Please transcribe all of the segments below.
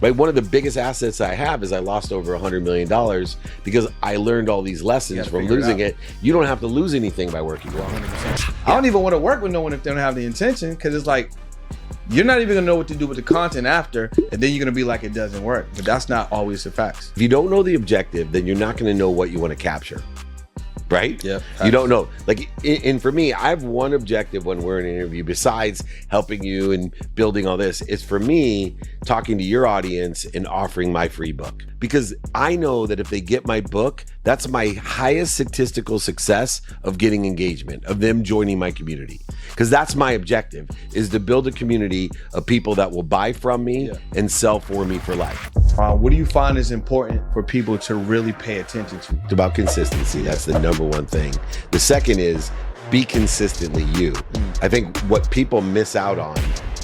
right? One of the biggest assets I have is I lost over $100 million because I learned all these lessons from losing it. You don't have to lose anything by working well. 100%. I don't even want to work with no one if they don't have the intention, because it's like, you're not even gonna know what to do with the content after, and then you're gonna be like, it doesn't work. But that's not always the facts. If you don't know the objective, then you're not gonna know what you want to capture. Right? Yeah. You don't know. Like, and for me, I have one objective when we're in an interview besides helping you and building all this. It's for me talking to your audience and offering my free book, because I know that if they get my book, that's my highest statistical success of getting engagement, of them joining my community. Because that's my objective, is to build a community of people that will buy from me and sell for me for life. What do you find is important for people to really pay attention to? It's about consistency. That's the number one thing. The second is be consistently you. I think what people miss out on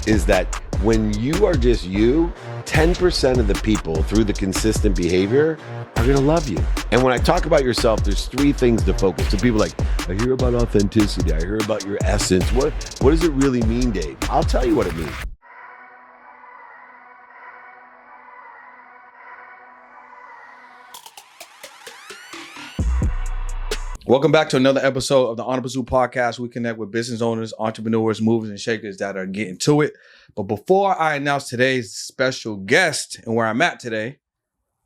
is that when you are just you, 10% of the people through the consistent behavior are gonna love you. And when I talk about yourself, there's three things to focus. So people are like, I hear about authenticity. I hear about your essence. What does it really mean, Dave? I'll tell you what it means. Welcome back to another episode of the Entrepreneurship Podcast. We connect with business owners, entrepreneurs, movers, and shakers that are getting to it. But before I announce today's special guest and where I'm at today,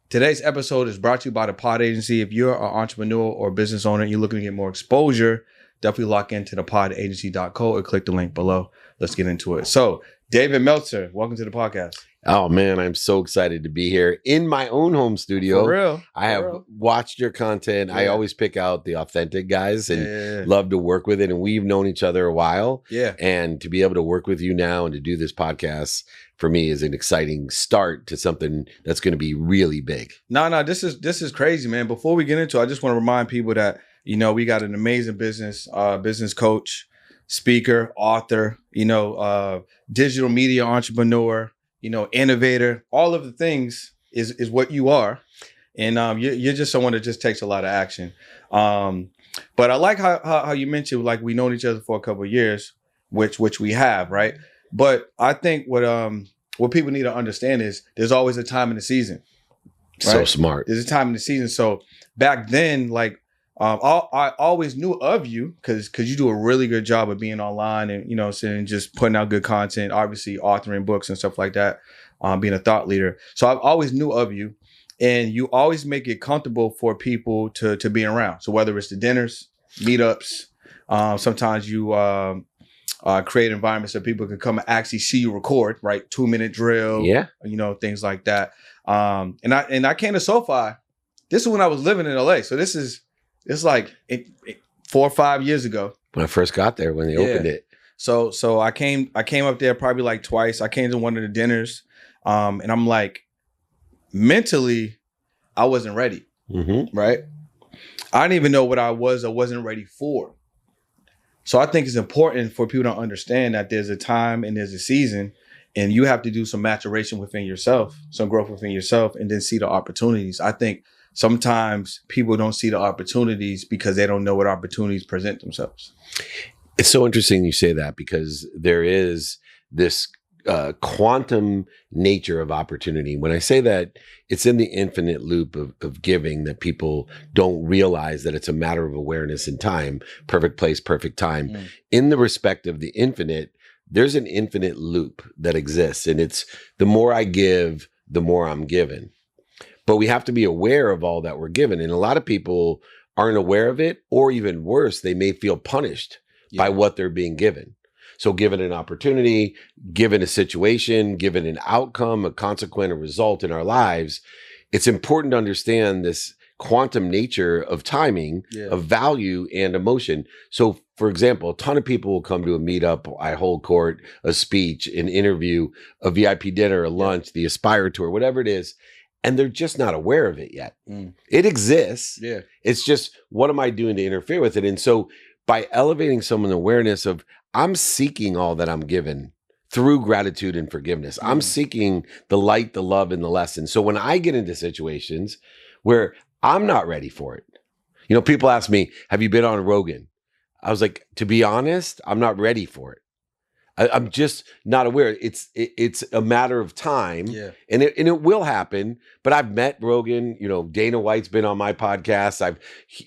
today's episode is brought to you by the Pod Agency. If you're an entrepreneur or business owner and you're looking to get more exposure, definitely lock into the podagency.co or click the link below. Let's get into it. So, David Meltzer, welcome to the podcast. Oh man, I'm so excited to be here in my own home studio. For real. I have watched your content. I always pick out the authentic guys and love to work with it. And we've known each other a while. Yeah. And to be able to work with you now and to do this podcast for me is an exciting start to something that's going to be really big. No, this is crazy, man. Before we get into it, I just want to remind people that, you know, we got an amazing business coach, speaker, author, digital media entrepreneur, innovator. All of the things is what you are. And you're just someone that just takes a lot of action. But I like how you mentioned, like, we known each other for a couple of years, which we have, right? But I think what people need to understand is there's always a time in the season. Right? So smart. There's a time in the season. So back then, like, I always knew of you because you do a really good job of being online and, just putting out good content, obviously authoring books and stuff like that, being a thought leader. So I've always knew of you, and you always make it comfortable for people to be around. So whether it's the dinners, meetups, sometimes you create environments so people can come and actually see you record, right? 2-minute drill, things like that. And I came to SoFi. This is when I was living in LA. So it's like 4 or 5 years ago. When I first got there, when they opened it. So I came up there probably like twice. I came to one of the dinners, and I'm like, mentally, I wasn't ready, right? I didn't even know what I was or wasn't ready for. So I think it's important for people to understand that there's a time and there's a season, and you have to do some maturation within yourself, some growth within yourself, and then see the opportunities. I think sometimes people don't see the opportunities because they don't know what opportunities present themselves. It's so interesting you say that, because there is this quantum nature of opportunity. When I say that, it's in the infinite loop of giving that people don't realize that it's a matter of awareness and time, perfect place, perfect time. In the respect of the infinite, there's an infinite loop that exists. And it's the more I give, the more I'm given. But we have to be aware of all that we're given. And a lot of people aren't aware of it, or even worse, they may feel punished by what they're being given. So given an opportunity, given a situation, given an outcome, a consequent, a result in our lives, it's important to understand this quantum nature of timing, of value and emotion. So for example, a ton of people will come to a meetup, I hold court, a speech, an interview, a VIP dinner, a lunch, the Aspire Tour, whatever it is. And they're just not aware of it yet. It exists. It's just, what am I doing to interfere with it? And so by elevating someone's awareness of, I'm seeking all that I'm given through gratitude and forgiveness. I'm seeking the light, the love, and the lesson. So when I get into situations where I'm not ready for it, people ask me, have you been on Rogan? I was like, to be honest, I'm not ready for it. I'm just not aware. It's a matter of time, Yeah. and it will happen. But I've met Rogan. You know, Dana White's been on my podcast.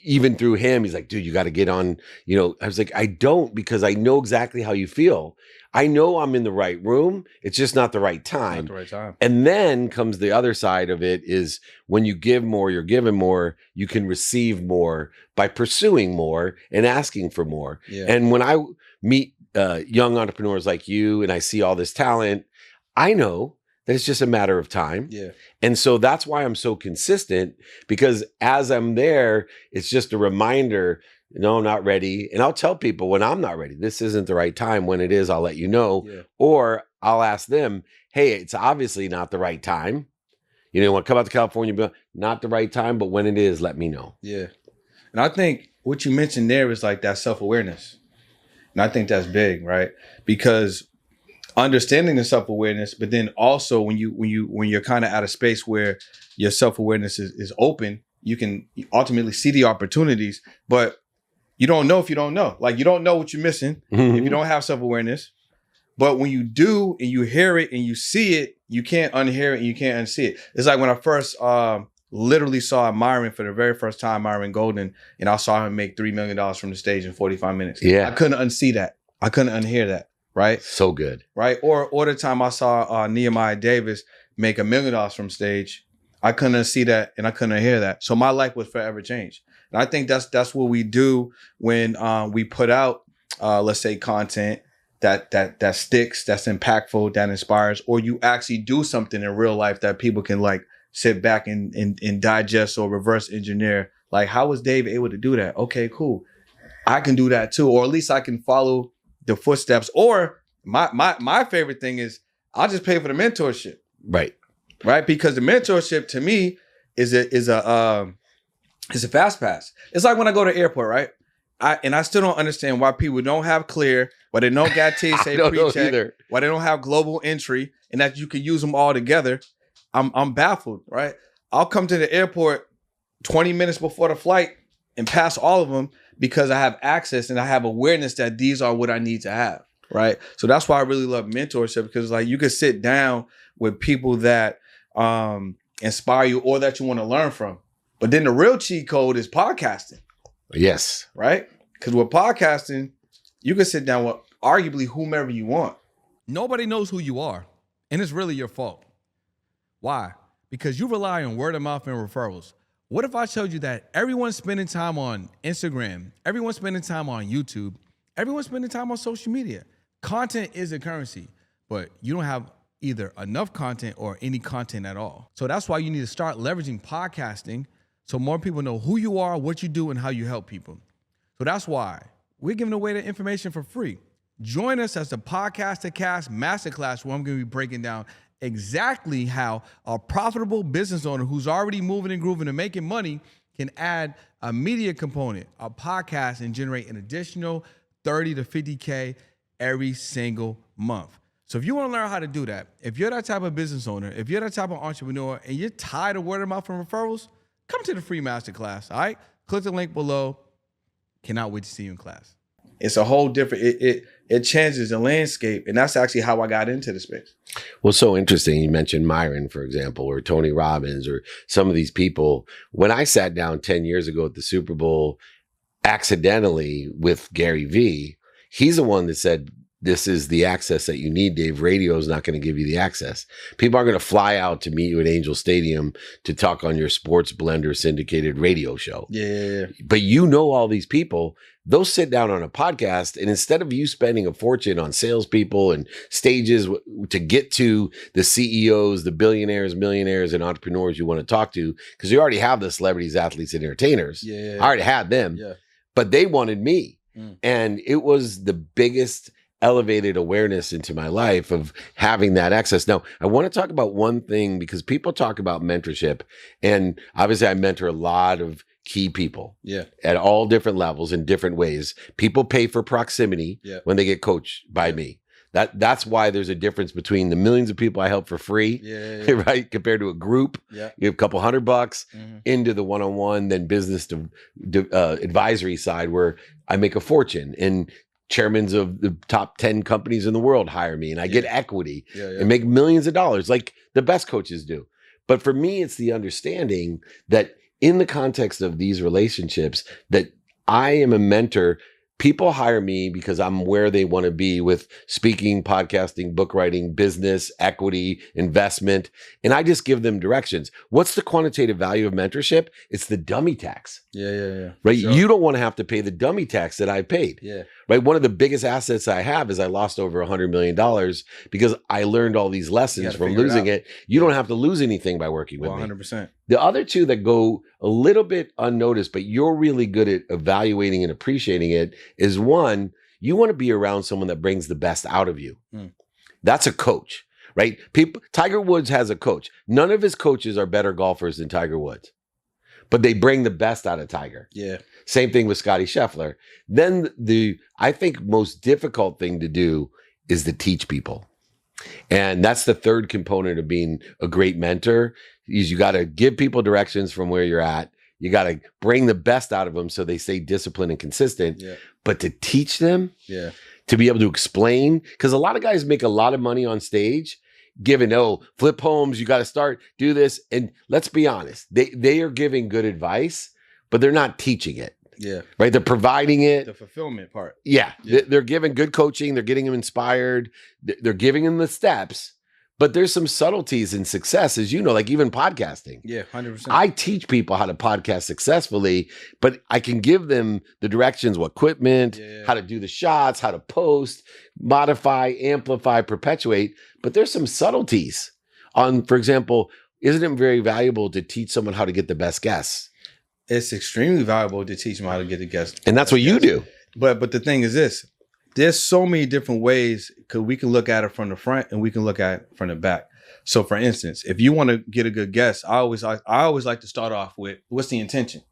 Even through him, he's like, dude, you got to get on. You know, I was like, I don't, because I know exactly how you feel. I know I'm in the right room. It's just not the right time. Not the right time. And then comes the other side of it is when you give more, you're given more, you can receive more by pursuing more and asking for more. Yeah. And when I meet young entrepreneurs like you and I see all this talent, I know that it's just a matter of time. Yeah. And so that's why I'm so consistent, because as I'm there, it's just a reminder, no, I'm not ready. And I'll tell people when I'm not ready, this isn't the right time. When it is, I'll let you know. Yeah. Or I'll ask them, hey, it's obviously not the right time. You know, when I come out to California, but not the right time, but when it is, let me know. Yeah. And I think what you mentioned there is like that self-awareness. And I think that's big, right? Because understanding the self-awareness, but then also when you're kind of at a space where your self-awareness is open, you can ultimately see the opportunities, but you don't know if you don't know. Like, you don't know what you're missing if you don't have self-awareness. But when you do and you hear it and you see it, you can't unhear it and you can't unsee it. It's like when I first literally saw Myron for the very first time, Myron Golden, and I saw him make $3 million from the stage in 45 minutes. Yeah. I couldn't unsee that. I couldn't unhear that. Right. So good. Right. Or the time I saw Nehemiah Davis make $1 million from stage, I couldn't see that and I couldn't hear that. So my life was forever changed. And I think that's what we do when we put out, let's say, content that sticks, that's impactful, that inspires, or you actually do something in real life that people can like sit back and digest or reverse engineer. Like, how was Dave able to do that? Okay, cool. I can do that too, or at least I can follow the footsteps. Or my favorite thing is I'll just pay for the mentorship. Right. Right. Because the mentorship to me is a fast pass. It's like when I go to the airport, right? I still don't understand why people don't have Clear, why they don't got TSA pre-check, why they don't have global entry, and that you can use them all together. I'm baffled, right? I'll come to the airport 20 minutes before the flight and pass all of them because I have access and I have awareness that these are what I need to have, right? So that's why I really love mentorship, because like you can sit down with people that inspire you or that you want to learn from. But then the real cheat code is podcasting. Yes. Right? Because with podcasting, you can sit down with arguably whomever you want. Nobody knows who you are, and it's really your fault. Why? Because you rely on word of mouth and referrals. What if I showed you that everyone's spending time on Instagram, everyone's spending time on YouTube, everyone's spending time on social media? Content is a currency, but you don't have either enough content or any content at all. So that's why you need to start leveraging podcasting so more people know who you are, what you do, and how you help people. So that's why we're giving away the information for free. Join us as the Podcast to Cast Masterclass, where I'm going to be breaking down exactly how a profitable business owner who's already moving and grooving and making money can add a media component, a podcast, and generate an additional 30 to 50K every single month. So if you want to learn how to do that, if you're that type of business owner, if you're that type of entrepreneur, and you're tired of word of mouth and referrals, come to the free masterclass, all right? Click the link below. Cannot wait to see you in class. It's a whole different, it changes the landscape. And that's actually how I got into the space. Well, so interesting. You mentioned Myron, for example, or Tony Robbins, or some of these people. When I sat down 10 years ago at the Super Bowl, accidentally with Gary Vee, he's the one that said, this is the access that you need, Dave. Radio is not going to give you the access. People are going to fly out to meet you at Angel Stadium to talk on your Sports Blender syndicated radio show. Yeah. But you know all these people, they'll sit down on a podcast, and instead of you spending a fortune on salespeople and stages to get to the CEOs, the billionaires, millionaires, and entrepreneurs you want to talk to, because you already have the celebrities, athletes, and entertainers. Yeah. I already had them, but they wanted me. And it was the biggest elevated awareness into my life of having that access. Now, I want to talk about one thing, because people talk about mentorship, and obviously I mentor a lot of key people at all different levels in different ways. People pay for proximity when they get coached by me. That's why there's a difference between the millions of people I help for free, right, compared to a group. You have a couple $100 into the one-on-one, then business to advisory side where I make a fortune. And chairmen of the top 10 companies in the world hire me, and I get equity Yeah. and make millions of dollars like the best coaches do. But for me, it's the understanding that in the context of these relationships, that I am a mentor. People hire me because I'm where they want to be with speaking, podcasting, book writing, business, equity, investment. And I just give them directions. What's the quantitative value of mentorship? It's the dummy tax. Yeah. Right? Sure. You don't want to have to pay the dummy tax that I paid. Yeah. Right? One of the biggest assets I have is I lost over $100 million because I learned all these lessons from losing it. You don't have to lose anything by working with me. 100%. The other two that go a little bit unnoticed, but you're really good at evaluating and appreciating it, is one, you want to be around someone that brings the best out of you. That's a coach, right? Tiger Woods has a coach. None of his coaches are better golfers than Tiger Woods, but they bring the best out of Tiger. Yeah. Same thing with Scotty Scheffler. Then I think most difficult thing to do is to teach people. And that's the third component of being a great mentor, is you got to give people directions from where you're at. You got to bring the best out of them so they stay disciplined and consistent. Yeah. But to teach them, Yeah. to be able to explain, because a lot of guys make a lot of money on stage giving, flip homes, you got to start, do this. And let's be honest, they are giving good advice, but they're not teaching it. Yeah. Right? They're providing it. The fulfillment part. Yeah. Yeah. They're giving good coaching. They're getting them inspired. They're giving them the steps. But there's some subtleties in success, as you know, like even podcasting. Yeah, 100%. I teach people how to podcast successfully, but I can give them the directions, what equipment, how to do the shots, how to post, modify, amplify, perpetuate. But there's some subtleties on, for example, isn't it very valuable to teach someone how to get the best guests? It's extremely valuable to teach them how to get the guests. And that's what you do. But the thing is this, there's so many different ways, because we can look at it from the front and we can look at it from the back. So for instance, if you want to get a good guest, I always like to start off with, what's the intention?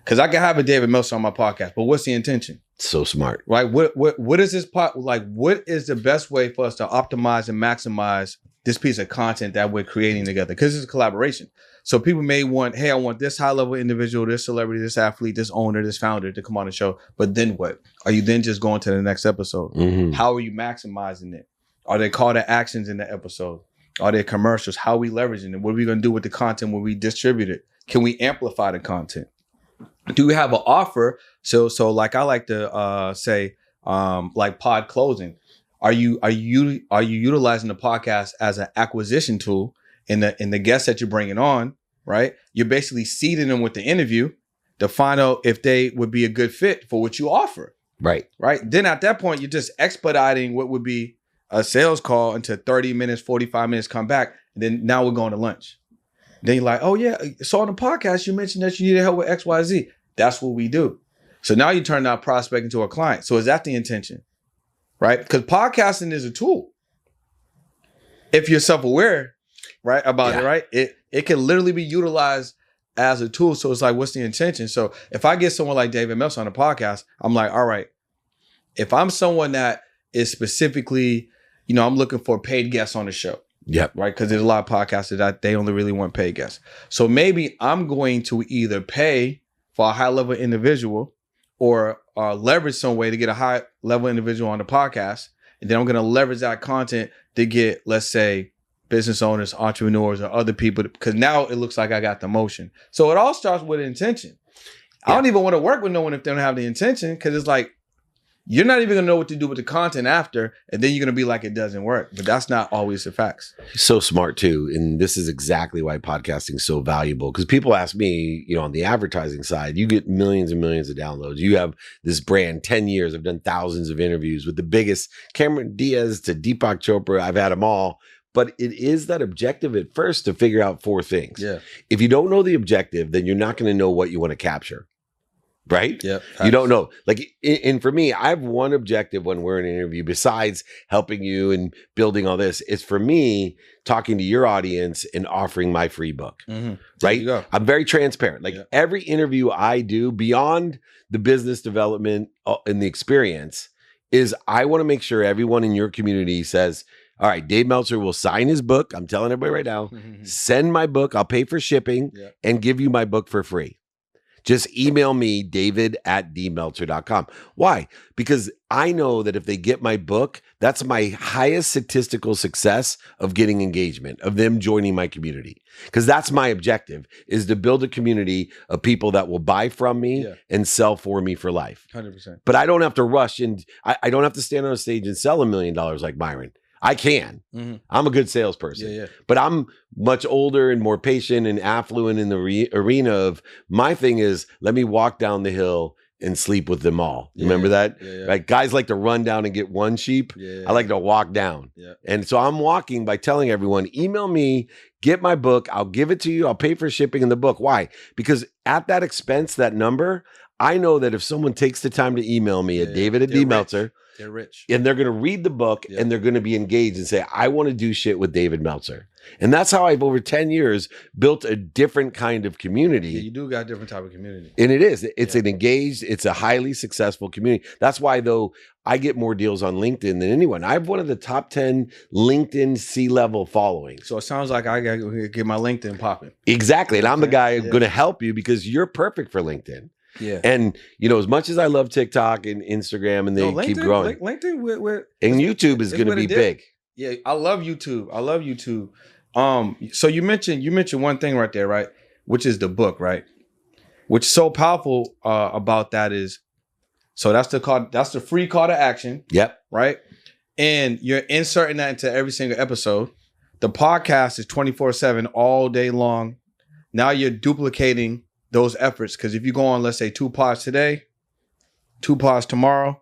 Because I can have a David Meltzer on my podcast, but what's the intention? So smart. Right? What is this what is the best way for us to optimize and maximize this piece of content that we're creating together? Because it's a collaboration. So people may want, hey, I want this high level individual, this celebrity, this athlete, this owner, this founder to come on the show. But then what? Are you then just going to the next episode? Mm-hmm. How are you maximizing it? Are there call to actions in the episode? Are there commercials? How are we leveraging it? What are we going to do with the content when we distribute it? Can we amplify the content? Do we have an offer? So like I like to say, like pod closing. Are you utilizing the podcast as an acquisition tool in the guests that you're bringing on, right? You're basically seeding them with the interview to find out if they would be a good fit for what you offer. Right. Right. Then at that point, you're just expediting what would be a sales call into 30 minutes, 45 minutes, come back. And then now we're going to lunch. Then you're like, oh yeah, so on the podcast, you mentioned that you needed help with X, Y, Z. That's what we do. So now you turn that prospect into a client. So is that the intention? Right? Because podcasting is a tool. If you're self-aware, right, about it, right? It can literally be utilized as a tool. So it's like, what's the intention? So if I get someone like David Meltzer on the podcast, I'm like, all right, if I'm someone that is specifically, I'm looking for paid guests on the show. Yep. Right? Because there's a lot of podcasters that they only really want paid guests. So maybe I'm going to either pay for a high level individual or leverage some way to get a high level individual on the podcast. And then I'm going to leverage that content to get, let's say, business owners, entrepreneurs, or other people, because now it looks like I got the motion. So it all starts with intention. I don't even want to work with no one if they don't have the intention, because it's like, you're not even going to know what to do with the content after, and then you're going to be like, it doesn't work. But that's not always the facts. So smart too. And this is exactly why podcasting is so valuable. Because people ask me, on the advertising side, you get millions and millions of downloads. You have this brand, 10 years. I've done thousands of interviews with the biggest, Cameron Diaz to Deepak Chopra. I've had them all. But it is that objective at first to figure out 4 things. Yeah. If you don't know the objective, then you're not going to know what you want to capture. Right? Yep. You don't know. Like, and for me, I have one objective when we're in an interview, besides helping you and building all this, is for me talking to your audience and offering my free book. Mm-hmm. Right? I'm very transparent. Like every interview I do beyond the business development and the experience is I want to make sure everyone in your community says, all right, Dave Meltzer will sign his book. I'm telling everybody right now, send my book. I'll pay for shipping and give you my book for free. Just email me, david@dmeltzer.com. Why? Because I know that if they get my book, that's my highest statistical success of getting engagement, of them joining my community. Because that's my objective, is to build a community of people that will buy from me and sell for me for life. 100%. But I don't have to rush, and I don't have to stand on a stage and sell $1 million like Myron. I can. I'm a good salesperson. But I'm much older and more patient and affluent in the arena of my thing is, let me walk down the hill and sleep with them all. Remember that? Right? Guys like to run down and get one sheep. I like to walk down. And so I'm walking by telling everyone, email me, get my book. I'll give it to you. I'll pay for shipping in the book. Why? Because at that expense, that number, I know that if someone takes the time to email me at David@dmeltzer, they're rich. And they're going to read the book and they're going to be engaged and say, I want to do shit with David Meltzer. And that's how I've over 10 years built a different kind of community. Yeah, you do got a different type of community. And it is. It's an engaged, it's a highly successful community. That's why, though, I get more deals on LinkedIn than anyone. I have one of the top 10 LinkedIn C-level followings. So it sounds like I got to get my LinkedIn popping. Exactly. And I'm the guy going to help you because you're perfect for LinkedIn. And as much as I love TikTok and Instagram and they keep growing, LinkedIn and YouTube is going to be big. Yeah, I love YouTube. So you mentioned one thing right there, right? Which is the book, right? Which is so powerful about that is, so that's the free call to action. Yep. Right. And you're inserting that into every single episode. The podcast is 24/7 all day long. Now you're duplicating those efforts, because if you go on, let's say 2 pods today, 2 pods tomorrow,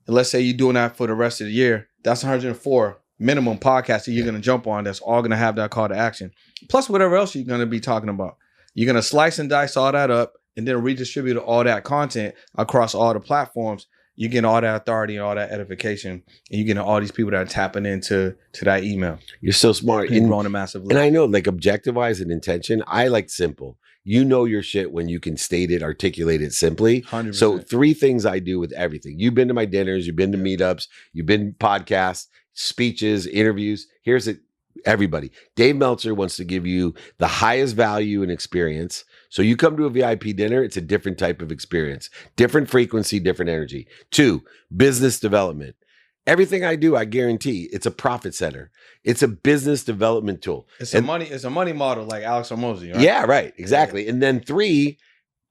and let's say you're doing that for the rest of the year, that's 104 minimum podcasts that you're going to jump on that's all going to have that call to action. Plus whatever else you're going to be talking about. You're going to slice and dice all that up and then redistribute all that content across all the platforms. You're getting all that authority and all that edification, and you're getting all these people that are tapping into that email. You're so smart. You're growing a massive And I know, like, objective-wise and intention, I like simple. You know your shit when you can state it, articulate it simply. 100%. So 3 things I do with everything. You've been to my dinners, you've been to meetups, you've been podcasts, speeches, interviews. Here's it, everybody. Dave Meltzer wants to give you the highest value and experience. So you come to a VIP dinner, it's a different type of experience, different frequency, different energy. 2, business development. Everything I do, I guarantee it's a profit center. It's a business development tool. It's a money model like Alex Hormozi, right? Yeah, right. Exactly. And then 3,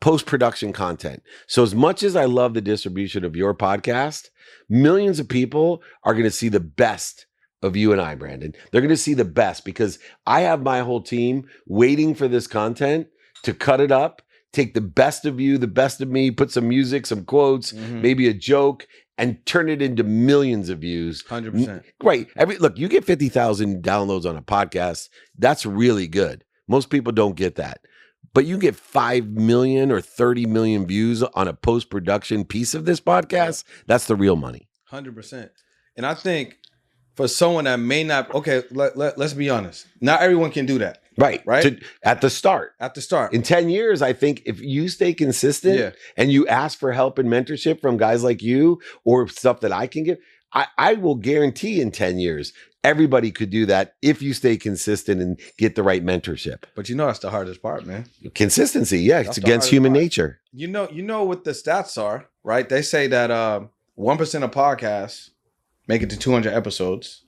post-production content. So as much as I love the distribution of your podcast, millions of people are going to see the best of you and I, Brandon. They're going to see the best because I have my whole team waiting for this content to cut it up, take the best of you, the best of me, put some music, some quotes, maybe a joke, and turn it into millions of views. 100%. Right. Look, you get 50,000 downloads on a podcast. That's really good. Most people don't get that. But you get 5 million or 30 million views on a post-production piece of this podcast. That's the real money. 100%. And I think for someone that may not, okay, let's be honest. Not everyone can do that. Right. Right. At the start. In 10 years, I think if you stay consistent and you ask for help and mentorship from guys like you or stuff that I can give, I will guarantee in 10 years, everybody could do that if you stay consistent and get the right mentorship. But that's the hardest part, man. Consistency. Yeah. It's against human nature. You know what the stats are, right? They say that 1% of podcasts make it to 200 episodes.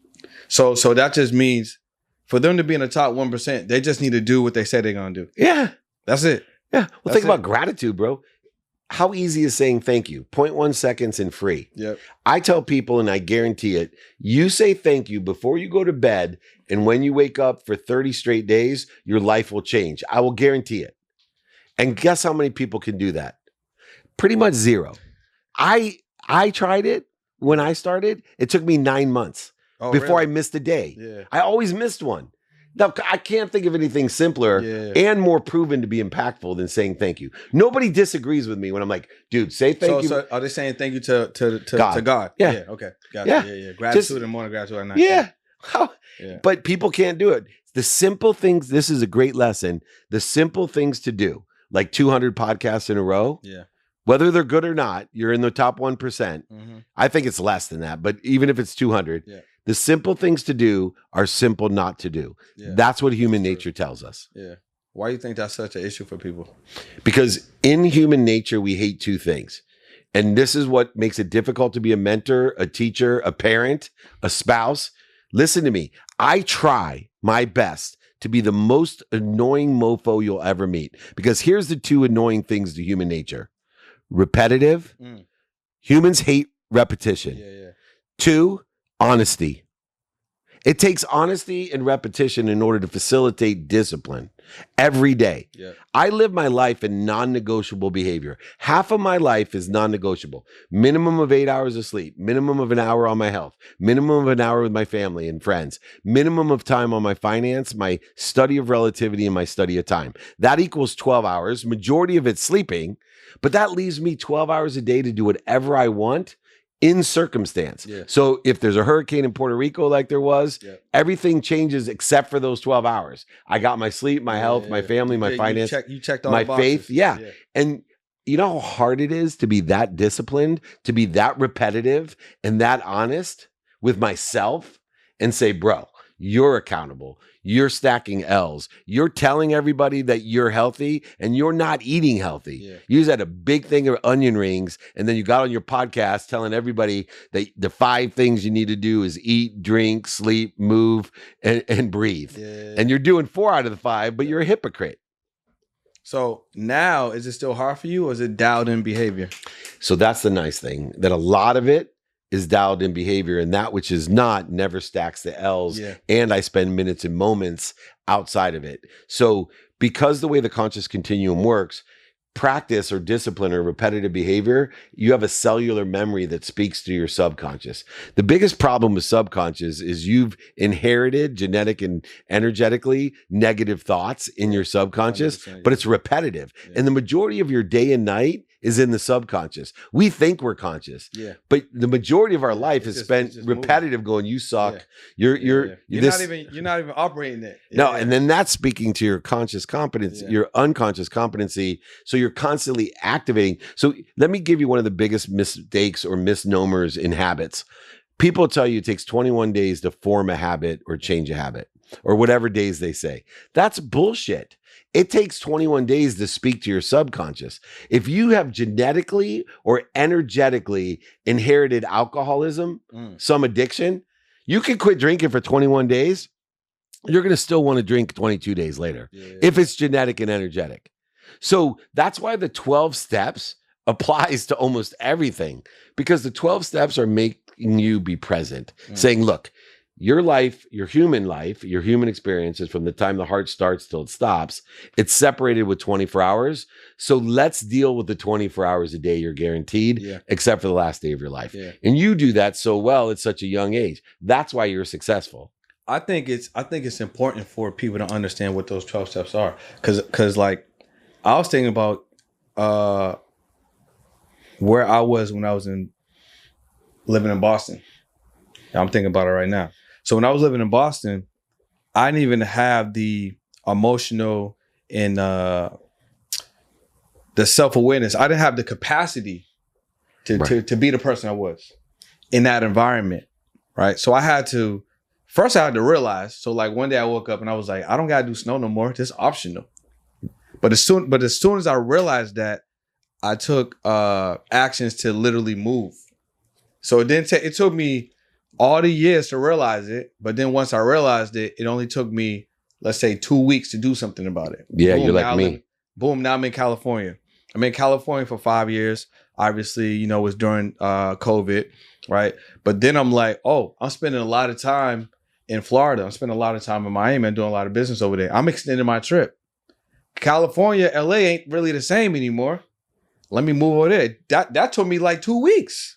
So that just means for them to be in the top 1%, they just need to do what they say they're going to do. Yeah. That's it. Yeah. Well, think about gratitude, bro. How easy is saying thank you? 0.1 seconds and free. Yep. I tell people, and I guarantee it, you say thank you before you go to bed, and when you wake up for 30 straight days, your life will change. I will guarantee it. And guess how many people can do that? Pretty much 0. I tried it when I started. It took me 9 months. Before I missed a day. Yeah. I always missed one. Now, I can't think of anything simpler and more proven to be impactful than saying thank you. Nobody disagrees with me when I'm like, dude, say thank you. So are they saying thank you to God? Yeah. Okay. Got it. Yeah. Gratitude and more gratitude at night. Yeah. But people can't do it. The simple things, this is a great lesson. The simple things to do, like 200 podcasts in a row. Yeah. Whether they're good or not, you're in the top 1%. Mm-hmm. I think it's less than that, but even if it's 200, the simple things to do are simple not to do. Yeah. That's what human nature tells us. Yeah. Why do you think that's such an issue for people? Because in human nature, we hate two things. And this is what makes it difficult to be a mentor, a teacher, a parent, a spouse. Listen to me. I try my best to be the most annoying mofo you'll ever meet. Because here's the two annoying things to human nature. Repetitive. Humans hate repetition. Yeah. 2, honesty. It takes honesty and repetition in order to facilitate discipline every day. Yeah. I live my life in non-negotiable behavior. Half of my life is non-negotiable. Minimum of 8 hours of sleep, minimum of an hour on my health, minimum of an hour with my family and friends, minimum of time on my finance, my study of relativity, and my study of time. That equals 12 hours, majority of it sleeping, but that leaves me 12 hours a day to do whatever I want in circumstance. Yeah. So if there's a hurricane in Puerto Rico like there was, everything changes except for those 12 hours. I got my sleep, my health, my family, my finance, you checked all my the boxes. faith. Yeah. And you know how hard it is to be that disciplined, to be that repetitive and that honest with myself and say, bro, you're accountable. You're stacking L's. You're telling everybody that you're healthy and you're not eating healthy. Yeah. You just had a big thing of onion rings and then you got on your podcast telling everybody that the 5 things you need to do is eat, drink, sleep, move, and breathe. Yeah. And you're doing 4 out of the 5, but you're a hypocrite. So now, is it still hard for you or is it dialed in behavior? So that's the nice thing, that a lot of it is dialed in behavior, and that which is not never stacks the L's. Yeah. And I spend minutes and moments outside of it. So because the way the conscious continuum works, practice or discipline or repetitive behavior, you have a cellular memory that speaks to your subconscious. The biggest problem with subconscious is you've inherited genetic and energetically negative thoughts in your subconscious, but it's repetitive. And the majority of your day and night is in the subconscious. We think we're conscious, but the majority of our life is spent repetitive moving. Going, you suck. You're not even operating it. No, and then that's speaking to your conscious competence, your unconscious competency. So you're constantly activating. So let me give you one of the biggest mistakes or misnomers in habits. People tell you it takes 21 days to form a habit or change a habit, or whatever days they say. That's bullshit. It takes 21 days to speak to your subconscious. If you have genetically or energetically inherited alcoholism, some addiction, you can quit drinking for 21 days. You're going to still want to drink 22 days later if it's genetic and energetic. So that's why the 12 steps applies to almost everything, because the 12 steps are making you be present, saying, look, your life, your human experiences from the time the heart starts till it stops, it's separated with 24 hours. So let's deal with the 24 hours a day you're guaranteed, except for the last day of your life. And you do that so well at such a young age. That's why you're successful. I think it's important for people to understand what those 12 steps are. Cause like I was thinking about where I was when I was living in Boston. I'm thinking about it right now. So when I was living in Boston, I didn't even have the emotional and the self-awareness. I didn't have the capacity to be the person I was in that environment, right? So I had to realize. So like one day I woke up and I was like, I don't gotta do snow no more. It's optional. But as soon as I realized that, I took actions to literally move. So it took me all the years to realize it, but then once I realized it, it only took me, let's say, 2 weeks to do something about it. Yeah, boom, you're like me. Now I'm in California. I'm in California for 5 years. Obviously, it was during COVID, right? But then I'm like, oh, I'm spending a lot of time in Florida. I'm spending a lot of time in Miami. I'm doing a lot of business over there. I'm extending my trip. California, LA ain't really the same anymore. Let me move over there. That took me like 2 weeks,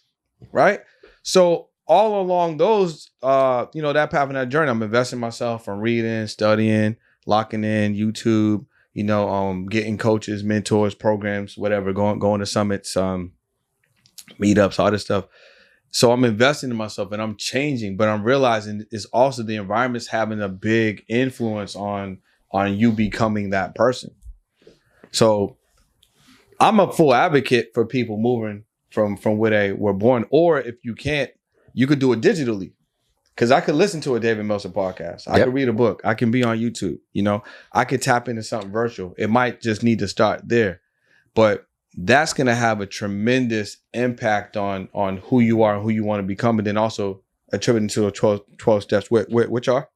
right? So all along those, that path and that journey, I'm investing in myself from reading, studying, locking in, YouTube, getting coaches, mentors, programs, whatever, going to summits, meetups, all this stuff. So I'm investing in myself and I'm changing, but I'm realizing it's also the environment's having a big influence on you becoming that person. So I'm a full advocate for people moving from where they were born, or if you can't, you could do it digitally. Because I could listen to a David Meltzer podcast. I could read a book. I can be on YouTube. You know, I could tap into something virtual. It might just need to start there. But that's going to have a tremendous impact on who you are and who you want to become. And then also attributing to the 12 steps, which are?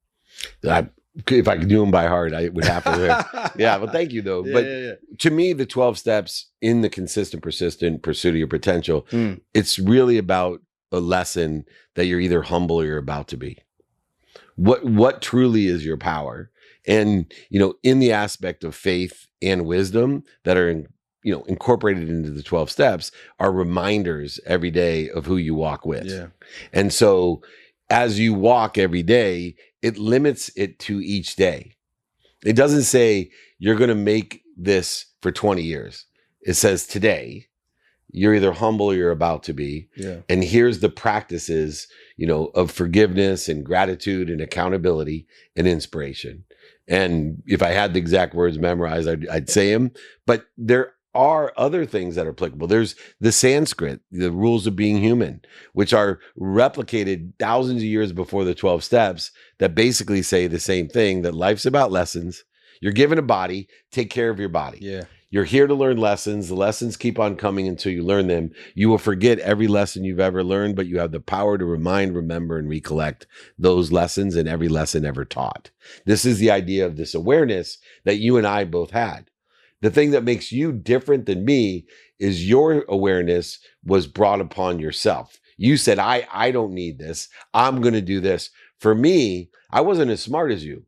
If I could do them by heart, I would have to. Yeah, well, thank you, though. But to me, the 12 steps in the consistent, persistent pursuit of your potential, it's really about a lesson that you're either humble or you're about to be. What truly is your power? And, you know, in the aspect of faith and wisdom that are incorporated into the 12 steps are reminders every day of who you walk with. Yeah. And so as you walk every day, it limits it to each day. It doesn't say you're going to make this for 20 years. It says today, you're either humble or you're about to be. Yeah. And here's the practices, of forgiveness and gratitude and accountability and inspiration. And if I had the exact words memorized, I'd say them. But there are other things that are applicable. There's the Sanskrit, the rules of being human, which are replicated thousands of years before the 12 steps that basically say the same thing, that life's about lessons. You're given a body, take care of your body. Yeah. You're here to learn lessons. The lessons keep on coming until you learn them. You will forget every lesson you've ever learned, but you have the power to remind, remember, and recollect those lessons and every lesson ever taught. This is the idea of this awareness that you and I both had. The thing that makes you different than me is your awareness was brought upon yourself. You said, I don't need this. I'm going to do this. For me, I wasn't as smart as you,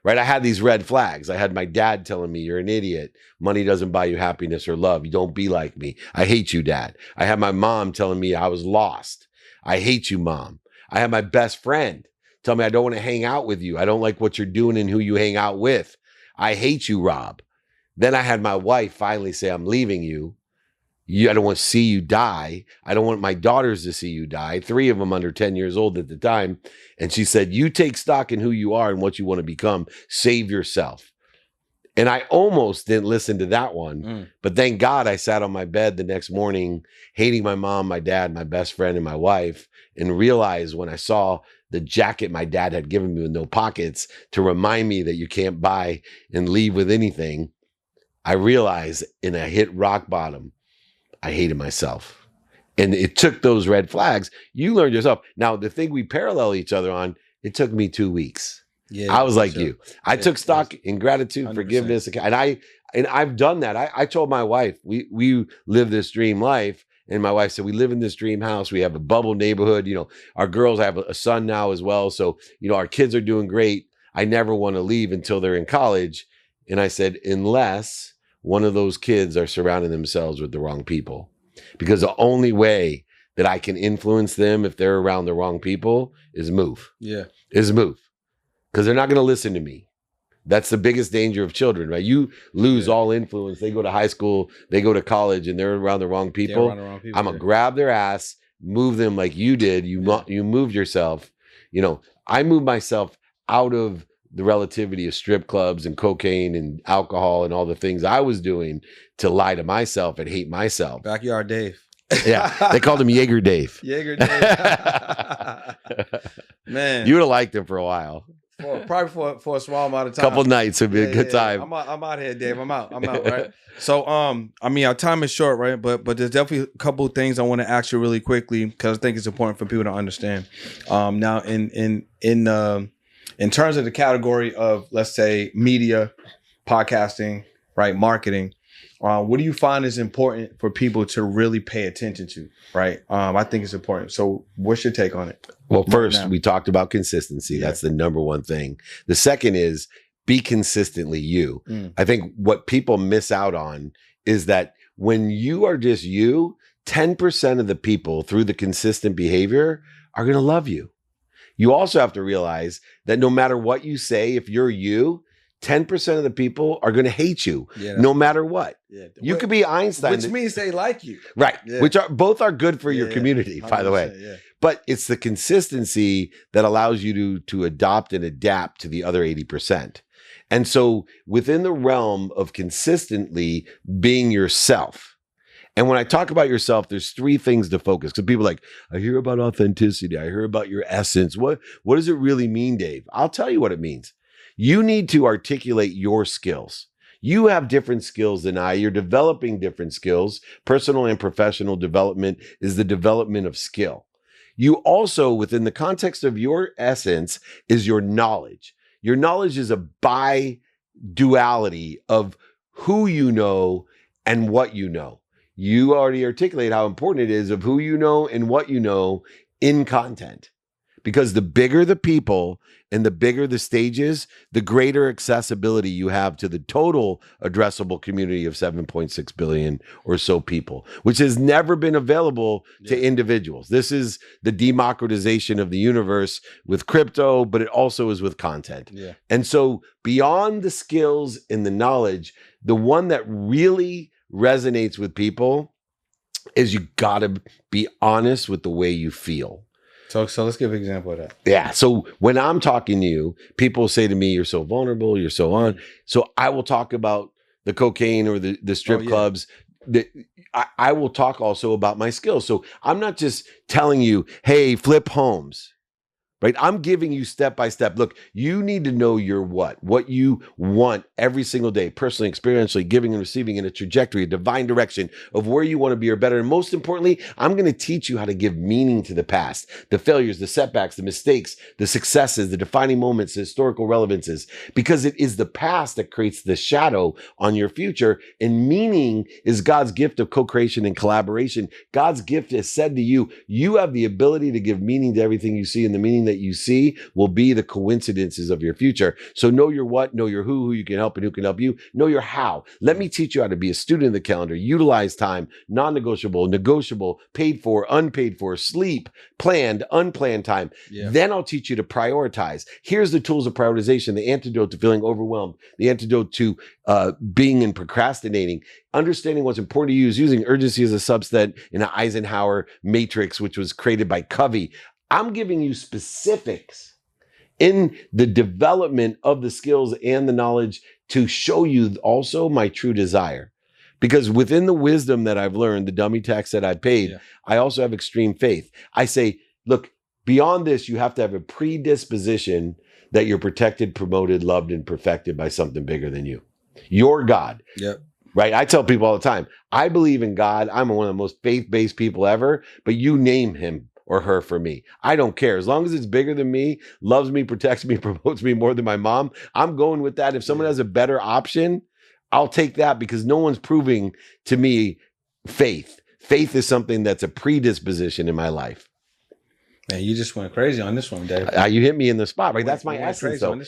right? I had these red flags. I had my dad telling me, you're an idiot. Money doesn't buy you happiness or love. You don't be like me. I hate you, Dad. I had my mom telling me I was lost. I hate you, Mom. I had my best friend tell me I don't want to hang out with you. I don't like what you're doing and who you hang out with. I hate you, Rob. Then I had my wife finally say, I'm leaving you. I don't want to see you die. I don't want my daughters to see you die. 3 of them under 10 years old at the time. And she said, you take stock in who you are and what you want to become. Save yourself. And I almost didn't listen to that one. But thank God I sat on my bed the next morning, hating my mom, my dad, my best friend, and my wife, and realized when I saw the jacket my dad had given me with no pockets to remind me that you can't buy and leave with anything, I realized in a hit rock bottom, I hated myself. And it took those red flags. You learned yourself. Now, the thing we parallel each other on, it took me 2 weeks. Yeah, I was like you. I took stock in gratitude, 100%. Forgiveness. And I've done that. I told my wife, we live this dream life. And my wife said, we live in this dream house. We have a bubble neighborhood. Our girls, I have a son now as well. So, our kids are doing great. I never want to leave until they're in college. And I said, unless one of those kids are surrounding themselves with the wrong people. Because the only way that I can influence them if they're around the wrong people is move. Yeah. Is move. Because they're not going to listen to me. That's the biggest danger of children, right? You lose all influence. They go to high school, they go to college, and they're around the wrong people. I'm going to grab their ass, move them like you did. You moved yourself. I moved myself out of the relativity of strip clubs and cocaine and alcohol and all the things I was doing to lie to myself and hate myself. Backyard Dave. Yeah, they called him Jaeger Dave. Jaeger Dave. Man. You would have liked him for a while. Probably for a small amount of time. Couple nights would be a good time. I'm out here, Dave. I'm out, right? So, our time is short, right? But there's definitely a couple of things I want to ask you really quickly because I think it's important for people to understand. Now, in terms of the category of, let's say, media, podcasting, right, marketing, what do you find is important for people to really pay attention to, right? I think it's important. So what's your take on it? Well, first, we talked about consistency. Yeah. That's the number one thing. The second is be consistently you. I think what people miss out on is that when you are just you, 10% of the people through the consistent behavior are going to love you. You also have to realize that no matter what you say, if you're you, 10% of the people are going to hate you, no matter what. Yeah. You could be Einstein. Which means they like you. Right. Yeah. Which are both are good for your community, by the way. Yeah. But it's the consistency that allows you to adopt and adapt to the other 80%. And so within the realm of consistently being yourself And when I talk about yourself, there's three things to focus. Because people are like, I hear about authenticity. I hear about your essence. What does it really mean, Dave? I'll tell you what it means. You need to articulate your skills. You have different skills than I. You're developing different skills. Personal and professional development is the development of skill. You also, within the context of your essence, is your knowledge. Your knowledge is a bi-duality of who you know and what you know. You already articulate how important it is of who you know and what you know in content. Because the bigger the people and the bigger the stages, the greater accessibility you have to the total addressable community of 7.6 billion or so people, which has never been available to individuals. This is the democratization of the universe with crypto, but it also is with content. Yeah. And so beyond the skills and the knowledge, the one that really resonates with people is you gotta be honest with the way you feel. So let's give an example of that. Yeah. So when I'm talking to you, people say to me, you're so vulnerable, you're so on. So I will talk about the cocaine or the strip clubs. I will talk also about my skills. So I'm not just telling you, hey, flip homes. Right? I'm giving you step by step. Look, you need to know your what you want every single day, personally, experientially, giving and receiving in a trajectory, a divine direction of where you want to be or better. And most importantly, I'm going to teach you how to give meaning to the past, the failures, the setbacks, the mistakes, the successes, the defining moments, the historical relevances, because it is the past that creates the shadow on your future. And meaning is God's gift of co-creation and collaboration. God's gift has said to you, you have the ability to give meaning to everything you see, and the meaning that you see will be the coincidences of your future. So know your what, know your who you can help and who can help you, know your how. Let me teach you how to be a student of the calendar, utilize time, non-negotiable, negotiable, paid for, unpaid for, sleep, planned, unplanned time. Yeah. Then I'll teach you to prioritize. Here's the tools of prioritization, the antidote to feeling overwhelmed, the antidote to being and procrastinating, understanding what's important to you is using urgency as a subset in an Eisenhower matrix, which was created by Covey. I'm giving you specifics in the development of the skills and the knowledge to show you also my true desire. Because within the wisdom that I've learned, the dummy tax that I paid, I also have extreme faith. I say, look, beyond this, you have to have a predisposition that you're protected, promoted, loved, and perfected by something bigger than you. Your God. Yep. Right? I tell people all the time, I believe in God. I'm one of the most faith-based people ever, but you name him or her for me. I don't care. As long as it's bigger than me, loves me, protects me, promotes me more than my mom, I'm going with that. If someone has a better option, I'll take that because no one's proving to me faith. Faith is something that's a predisposition in my life. Man, you just went crazy on this one, Dave. You hit me in the spot, right? That's my essence, though.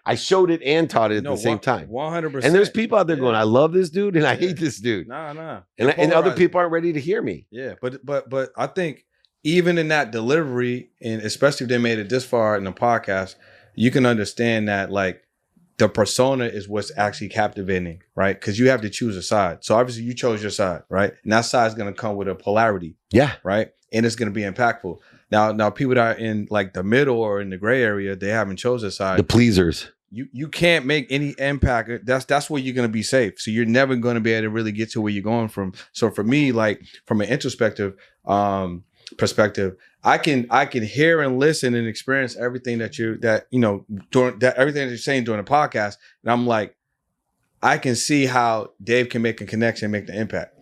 I showed it and taught it at the same time. 100%. And there's people out there going, I love this dude and I hate this dude. Nah. And other people aren't ready to hear me. Yeah, but I think even in that delivery, and especially if they made it this far in the podcast, you can understand that like the persona is what's actually captivating, right? Because you have to choose a side. So obviously you chose your side, right? And that side is going to come with a polarity. Yeah. Right. And it's going to be impactful. Now people that are in like the middle or in the gray area, they haven't chosen a side. The pleasers. You can't make any impact. That's where you're going to be safe. So you're never going to be able to really get to where you're going from. So for me, like from an introspective perspective, I can hear and listen and experience everything everything that you're saying during the podcast, and I'm like, I can see how Dave can make a connection, make the impact.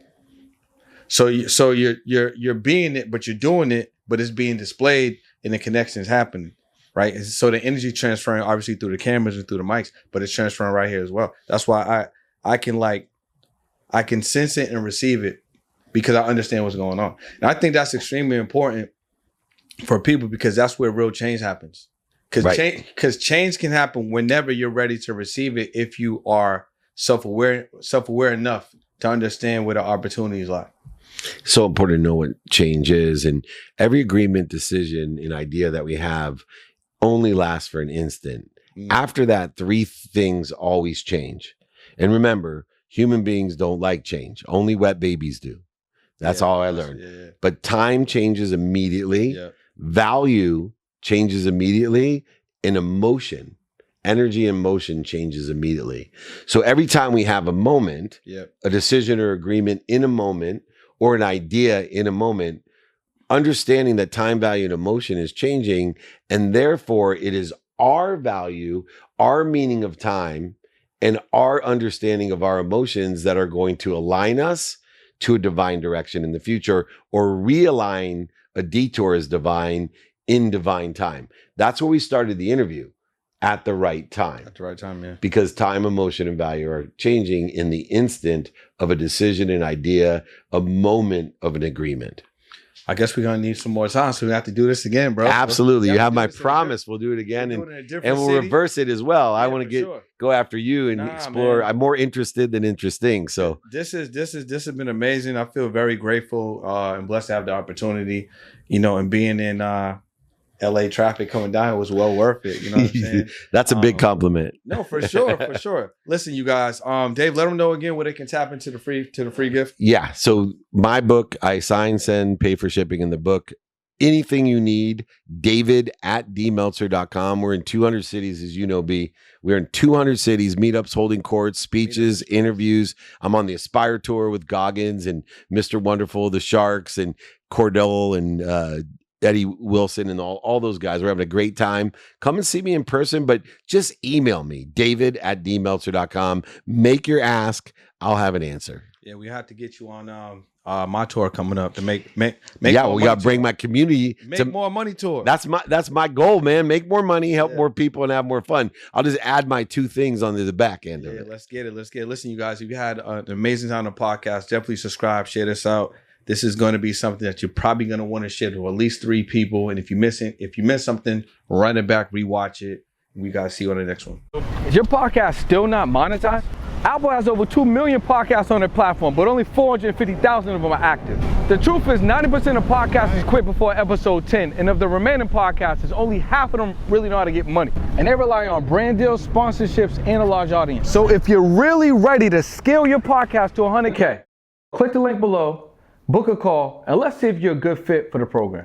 So you're being it, but you're doing it, but it's being displayed, and the connection is happening, right? And so the energy transferring obviously through the cameras and through the mics, but it's transferring right here as well. That's why I can sense it and receive it, because I understand what's going on. And I think that's extremely important for people, because that's where real change happens. Because change can happen whenever you're ready to receive it, if you are self-aware enough to understand where the opportunities lie. So important to know what change is. And every agreement, decision, and idea that we have only lasts for an instant. After that, three things always change. And remember, human beings don't like change. Only wet babies do. That's all I learned. Yeah. But time changes immediately. Yeah. Value changes immediately. And emotion, energy and motion changes immediately. So every time we have a moment, a decision or agreement in a moment, or an idea in a moment, understanding that time, value, and emotion is changing, and therefore it is our value, our meaning of time, and our understanding of our emotions that are going to align us to a divine direction in the future, or realign a detour as divine in divine time. That's where we started the interview, at the right time. At the right time, yeah. Because time, emotion, and value are changing in the instant of a decision, an idea, a moment of an agreement. I guess we're gonna need some more time, so we have to do this again, bro. Absolutely. You have my promise. We'll do it again, and we'll reverse it as well. I want to go after you and explore. Man. I'm more interested than interesting. So this has been amazing. I feel very grateful and blessed to have the opportunity, and being in LA traffic coming down was well worth it. You know what I'm saying? That's a big compliment. No, for sure, for sure. Listen, you guys, Dave, let them know again where they can tap into the free gift. Yeah. So my book, I sign, send, pay for shipping in the book. Anything you need, david@dmeltzer.com. We're in 200 cities, as you know, B. We're in 200 cities, meetups, holding courts, speeches, interviews. I'm on the Aspire Tour with Goggins and Mr. Wonderful, the Sharks, and Cordell, and Eddie Wilson, and all those guys. We're having a great time. Come and see me in person, but just email me, david@dmeltzer.com. Make your ask. I'll have an answer. Yeah, we have to get you on my tour coming up to make yeah, we got to bring my community to more money tour. That's my goal, man. Make more money, help more people, and have more fun. I'll just add my 2 things onto the back end of it. Let's get it. Listen, you guys, if you had an amazing time on the podcast, definitely subscribe, share this out. This is going to be something that you're probably going to want to share to at least 3 people. And if you miss something, run it back, rewatch it. We got to see you on the next one. Is your podcast still not monetized? Apple has over 2 million podcasts on their platform, but only 450,000 of them are active. The truth is 90% of podcasts quit before episode 10. And of the remaining podcasts, only half of them really know how to get money. And they rely on brand deals, sponsorships, and a large audience. So if you're really ready to scale your podcast to 100K, click the link below, book a call, and let's see if you're a good fit for the program.